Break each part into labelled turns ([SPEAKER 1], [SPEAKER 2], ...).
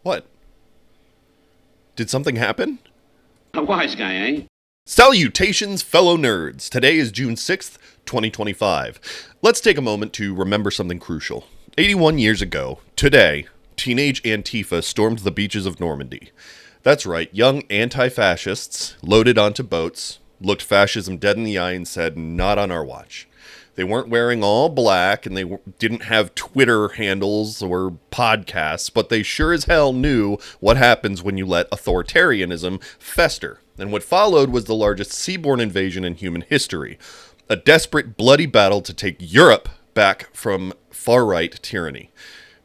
[SPEAKER 1] What? Did something happen?
[SPEAKER 2] A wise guy, eh?
[SPEAKER 1] Salutations, fellow nerds. Today is June 6th, 2025. Let's take a moment to remember something crucial. 81 years ago, today, teenage Antifa stormed the beaches of Normandy. That's right, young anti-fascists loaded onto boats, looked fascism dead in the eye and said, "Not on our watch." They weren't wearing all black, and they didn't have Twitter handles or podcasts, but they sure as hell knew what happens when you let authoritarianism fester. And what followed was the largest seaborne invasion in human history. A desperate, bloody battle to take Europe back from far-right tyranny.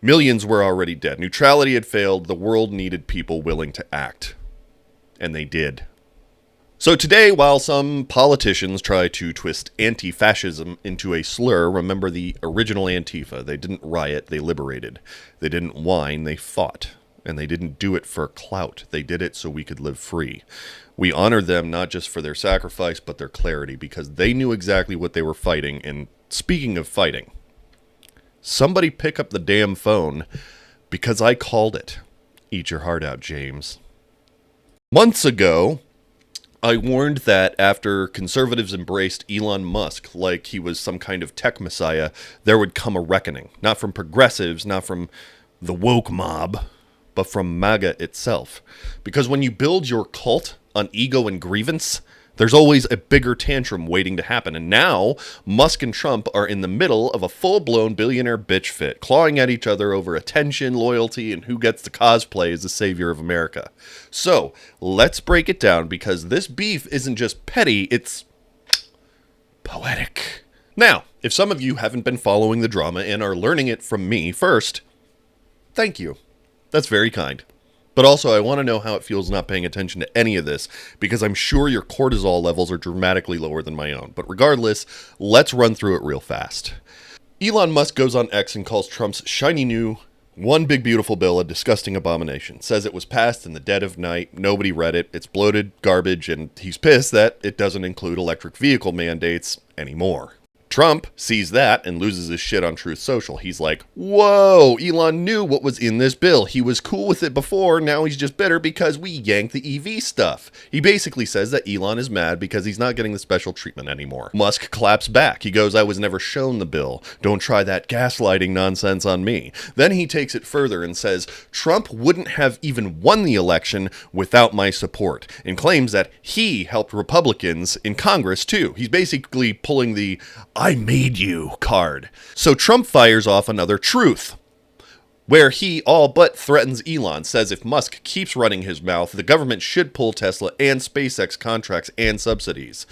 [SPEAKER 1] Millions were already dead. Neutrality had failed. The world needed people willing to act. And they did. So today, while some politicians try to twist anti-fascism into a slur, remember the original Antifa. They didn't riot, they liberated. They didn't whine, they fought. And they didn't do it for clout. They did it so we could live free. We honor them not just for their sacrifice, but their clarity, because they knew exactly what they were fighting. And speaking of fighting, somebody pick up the damn phone, because I called it. Eat your heart out, James. Months ago, I warned that after conservatives embraced Elon Musk like he was some kind of tech messiah, there would come a reckoning. Not from progressives, not from the woke mob, but from MAGA itself. Because when you build your cult on ego and grievance, there's always a bigger tantrum waiting to happen. And now, Musk and Trump are in the middle of a full-blown billionaire bitch fit, clawing at each other over attention, loyalty, and who gets to cosplay as the savior of America. So, let's break it down, because this beef isn't just petty, it's poetic. Now, if some of you haven't been following the drama and are learning it from me first, thank you. That's very kind. But also, I want to know how it feels not paying attention to any of this, because I'm sure your cortisol levels are dramatically lower than my own. But regardless, let's run through it real fast. Elon Musk goes on X and calls Trump's shiny new One Big Beautiful Bill a disgusting abomination. Says it was passed in the dead of night, nobody read it, it's bloated garbage, and he's pissed that it doesn't include electric vehicle mandates anymore. Trump sees that and loses his shit on Truth Social. He's like, whoa, Elon knew what was in this bill. He was cool with it before, now he's just bitter because we yanked the EV stuff. He basically says that Elon is mad because he's not getting the special treatment anymore. Musk claps back. He goes, I was never shown the bill. Don't try that gaslighting nonsense on me. Then he takes it further and says, Trump wouldn't have even won the election without my support, and claims that he helped Republicans in Congress too. He's basically pulling the I made you card. So Trump fires off another truth, where he all but threatens Elon, says if Musk keeps running his mouth, the government should pull Tesla and SpaceX contracts and subsidies.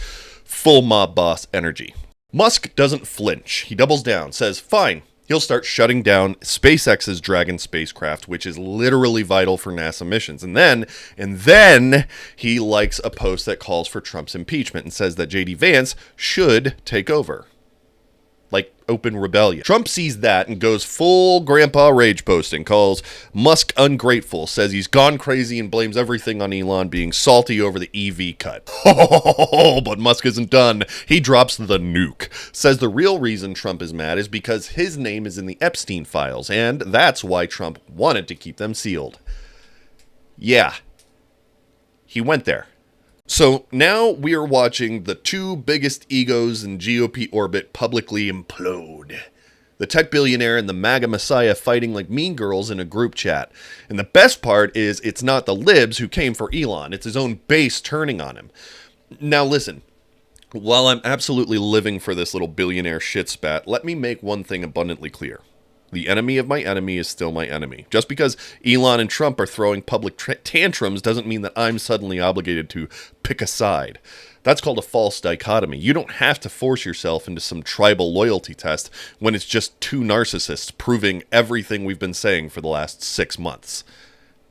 [SPEAKER 1] Full mob boss energy. Musk doesn't flinch. He doubles down, says fine, he'll start shutting down SpaceX's Dragon spacecraft, which is literally vital for NASA missions. And then he likes a post that calls for Trump's impeachment and says that JD Vance should take over. Like open rebellion. Trump sees that and goes full grandpa rage posting, calls Musk ungrateful, says he's gone crazy and blames everything on Elon being salty over the EV cut. But Musk isn't done. He drops the nuke. Says the real reason Trump is mad is because his name is in the Epstein files, and that's why Trump wanted to keep them sealed. Yeah. He went there. So now we are watching the two biggest egos in GOP orbit publicly implode. The tech billionaire and the MAGA messiah fighting like mean girls in a group chat. And the best part is it's not the libs who came for Elon. It's his own base turning on him. Now listen, while I'm absolutely living for this little billionaire shit spat, let me make one thing abundantly clear. The enemy of my enemy is still my enemy. Just because Elon and Trump are throwing public tantrums doesn't mean that I'm suddenly obligated to pick a side. That's called a false dichotomy. You don't have to force yourself into some tribal loyalty test when it's just two narcissists proving everything we've been saying for the last 6 months.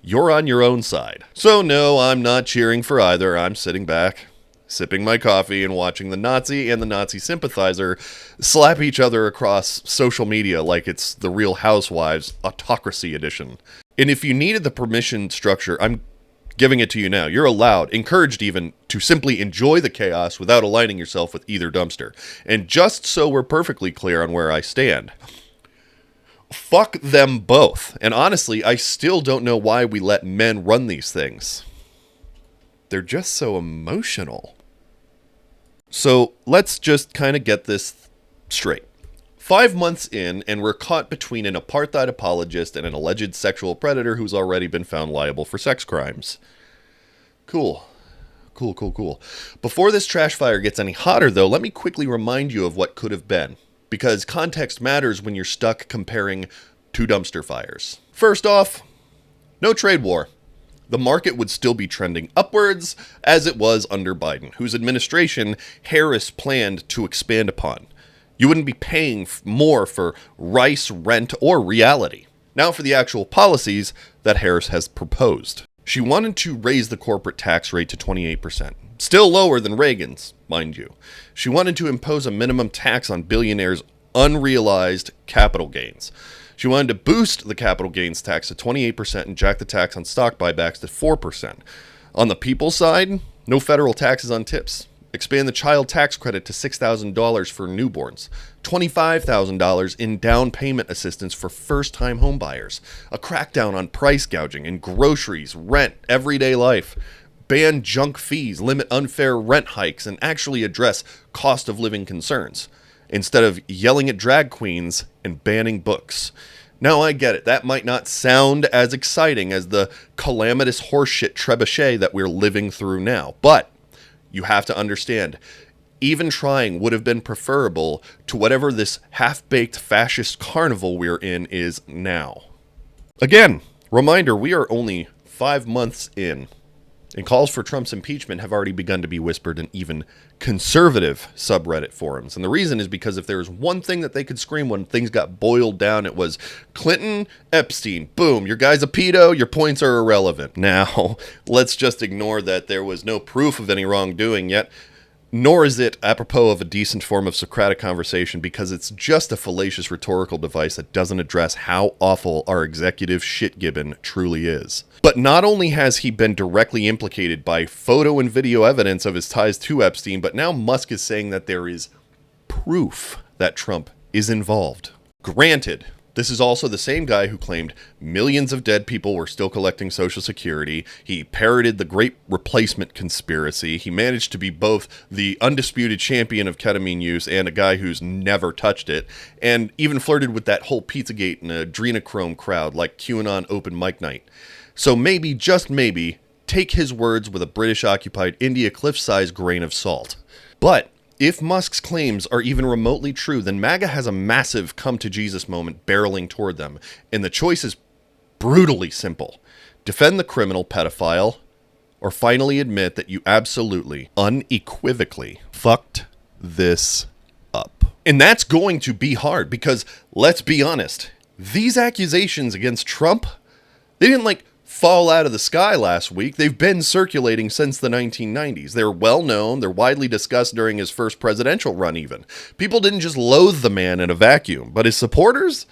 [SPEAKER 1] You're on your own side. So no, I'm not cheering for either. I'm sitting back, sipping my coffee and watching the Nazi and the Nazi sympathizer slap each other across social media like it's the Real Housewives Autocracy edition. And if you needed the permission structure, I'm giving it to you now. You're allowed, encouraged even, to simply enjoy the chaos without aligning yourself with either dumpster. And just so we're perfectly clear on where I stand, Fuck them both. And honestly, I still don't know why we let men run these things. They're just so emotional. So let's just kind of get this straight. 5 months in, and we're caught between an apartheid apologist and an alleged sexual predator who's already been found liable for sex crimes. Cool. Before this trash fire gets any hotter, though, let me quickly remind you of what could have been. Because context matters when you're stuck comparing two dumpster fires. First off, no trade war. The market would still be trending upwards as it was under Biden, whose administration Harris planned to expand upon. You wouldn't be paying more for rice, rent, or reality. Now for the actual policies that Harris has proposed. She wanted to raise the corporate tax rate to 28%. Still lower than Reagan's, mind you. She wanted to impose a minimum tax on billionaires' unrealized capital gains. She wanted to boost the capital gains tax to 28% and jack the tax on stock buybacks to 4%. On the people's side, no federal taxes on tips. Expand the child tax credit to $6,000 for newborns. $25,000 in down payment assistance for first-time homebuyers. A crackdown on price gouging in groceries, rent, everyday life. Ban junk fees, limit unfair rent hikes, and actually address cost of living concerns, instead of yelling at drag queens and banning books. Now I get it, that might not sound as exciting as the calamitous horseshit trebuchet that we're living through now, but you have to understand, even trying would have been preferable to whatever this half-baked fascist carnival we're in is now. Again, reminder, we are only 5 months in. And calls for Trump's impeachment have already begun to be whispered in even conservative subreddit forums. And the reason is because if there was one thing that they could scream when things got boiled down, it was Clinton, Epstein. Boom, your guy's a pedo, your points are irrelevant. Now, let's just ignore that there was no proof of any wrongdoing yet, nor is it apropos of a decent form of Socratic conversation, because it's just a fallacious rhetorical device that doesn't address how awful our executive shitgibbon truly is. But not only has he been directly implicated by photo and video evidence of his ties to Epstein, but now Musk is saying that there is proof that Trump is involved. Granted, this is also the same guy who claimed millions of dead people were still collecting Social Security. He parroted the Great Replacement conspiracy. He managed to be both the undisputed champion of ketamine use and a guy who's never touched it, and even flirted with that whole Pizzagate and adrenochrome crowd like QAnon open mic night. So maybe, just maybe, take his words with a British-occupied India cliff-sized grain of salt. But if Musk's claims are even remotely true, then MAGA has a massive come-to-Jesus moment barreling toward them, and the choice is brutally simple. Defend the criminal pedophile, or finally admit that you absolutely, unequivocally, fucked this up. And that's going to be hard, because, let's be honest, these accusations against Trump, they didn't, fall out of the sky last week. They've been circulating since the 1990s. They're well known. They're widely discussed during his first presidential run even. People didn't just loathe the man in a vacuum, but his supporters,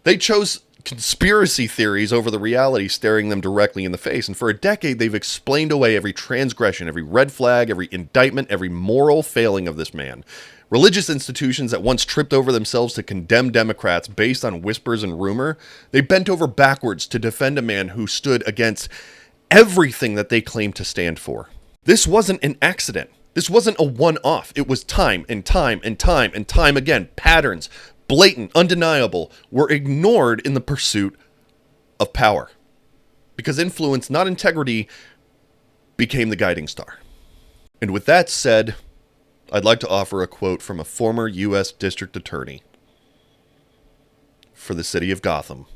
[SPEAKER 1] they chose conspiracy theories over the reality staring them directly in the face. And for a decade, they've explained away every transgression, every red flag, every indictment, every moral failing of this man. Religious institutions that once tripped over themselves to condemn Democrats based on whispers and rumor, they bent over backwards to defend a man who stood against everything that they claimed to stand for. This wasn't an accident. This wasn't a one-off. It was time and time and time and time again. Patterns, blatant, undeniable, were ignored in the pursuit of power. Because influence, not integrity, became the guiding star. And with that said, I'd like to offer a quote from a former U.S. District Attorney for the city of Gotham.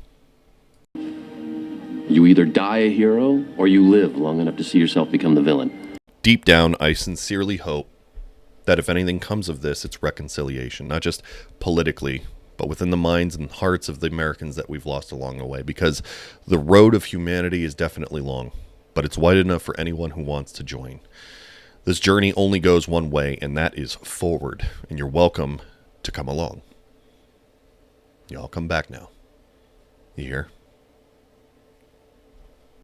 [SPEAKER 3] You either die a hero or you live long enough to see yourself become the villain.
[SPEAKER 1] Deep down, I sincerely hope that if anything comes of this, it's reconciliation, not just politically, but within the minds and hearts of the Americans that we've lost along the way, because the road of humanity is definitely long, but it's wide enough for anyone who wants to join. This journey only goes one way, and that is forward, and you're welcome to come along. Y'all come back now. You hear?